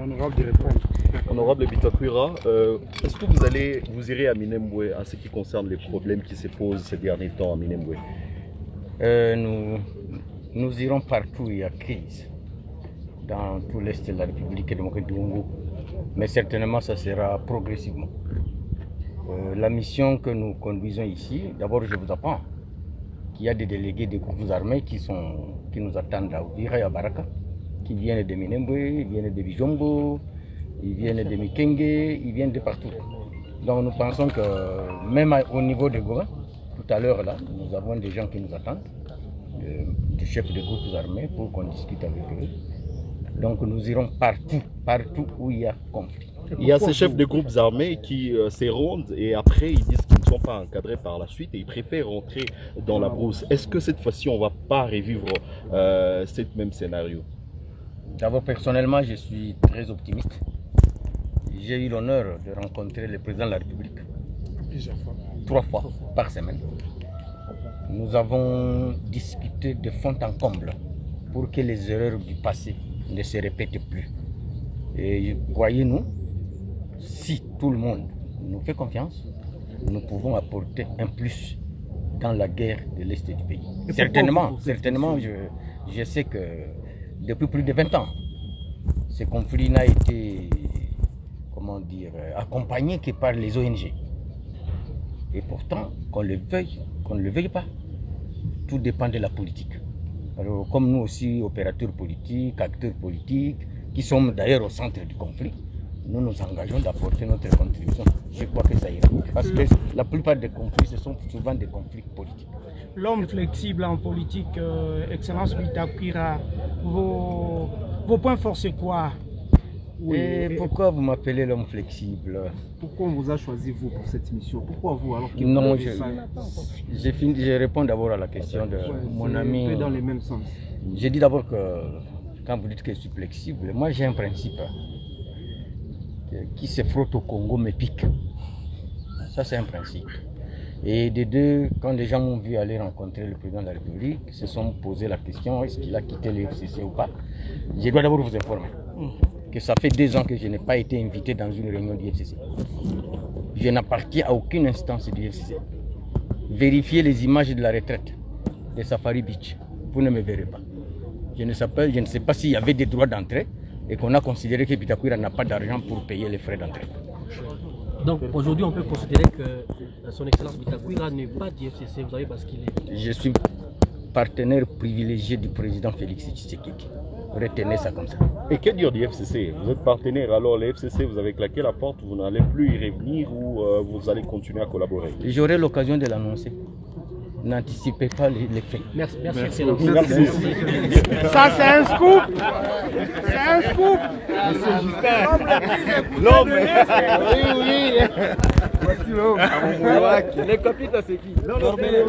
l'honorable de répondre. Honorable Bitakwira, est-ce que vous irez à Minembwe en ce qui concerne les problèmes qui se posent ces derniers temps à Minembwe? Nous irons partout où il y a crise, dans tout l'Est de la République démocratique du Congo, mais certainement ça sera progressivement. La mission que nous conduisons ici, d'abord je vous apprends qu'il y a des délégués des groupes armés qui nous attendent à Ouvira et à Baraka, qui viennent de Minembwe, ils viennent de Bijombo, ils viennent de Mikenge, ils viennent de partout. Donc nous pensons que même au niveau de Goma, tout à l'heure là, nous avons des gens qui nous attendent, des chefs de groupes armés pour qu'on discute avec eux. Donc nous irons partout où il y a conflit. Il y a ces chefs de groupes armés qui se rendent et après ils disent qu'ils ne sont pas encadrés par la suite et ils préfèrent rentrer dans la brousse. Est-ce que cette fois-ci on ne va pas revivre ce même scénario? D'abord personnellement je suis très optimiste. J'ai eu l'honneur de rencontrer le président de la République Plusieurs fois. 3 fois par semaine. Nous avons discuté de fond en comble pour que les erreurs du passé ne se répètent plus. Et croyez-nous, si tout le monde nous fait confiance, nous pouvons apporter un plus dans la guerre de l'Est du pays. Certainement, je sais que depuis plus de 20 ans, ce conflit n'a été, accompagné que par les ONG. Et pourtant, qu'on le veuille, qu'on ne le veuille pas, tout dépend de la politique. Alors, comme nous aussi, opérateurs politiques, acteurs politiques, qui sommes d'ailleurs au centre du conflit, nous nous engageons d'apporter notre contribution. Je crois que ça ira. Parce que la plupart des conflits, ce sont souvent des conflits politiques. L'homme flexible en politique, Excellence Bitakwira, vos points forts, c'est quoi? Et pourquoi vous m'appelez l'homme flexible? Pourquoi on vous a choisi vous pour cette mission? Pourquoi vous alors que Non, je réponds d'abord à la question de mon ami. Un peu dans les mêmes sens. J'ai dit d'abord que quand vous dites que je suis flexible, moi j'ai un principe qui se frotte au Congo me pique. Ça c'est un principe. Et de deux, quand les gens m'ont vu aller rencontrer le président de la République, ils se sont posé la question, est-ce qu'il a quitté le FCC ou pas? Je dois d'abord vous informer que ça fait 2 ans que je n'ai pas été invité dans une réunion du FCC. Je n'appartiens à aucune instance du FCC. Vérifiez les images de la retraite de Safari Beach. Vous ne me verrez pas. Je ne sais pas s'il y avait des droits d'entrée et qu'on a considéré que Bitakwira n'a pas d'argent pour payer les frais d'entrée. Donc aujourd'hui, on peut considérer que son Excellence Bitakwira n'est pas du FCC, vous savez, parce qu'il est... Je suis partenaire privilégié du président Félix Tshisekedi. Retenez ça comme ça. Et que dire du FCC? Vous êtes partenaire, alors le FCC, vous avez claqué la porte, vous n'allez plus y revenir ou vous allez continuer à collaborer? J'aurai l'occasion de l'annoncer. N'anticipez pas les faits. Merci, Excellence. Merci. Ça, c'est un scoop! C'est un scoop! L'homme. Voici l'homme. Les copies, c'est qui? Norbert.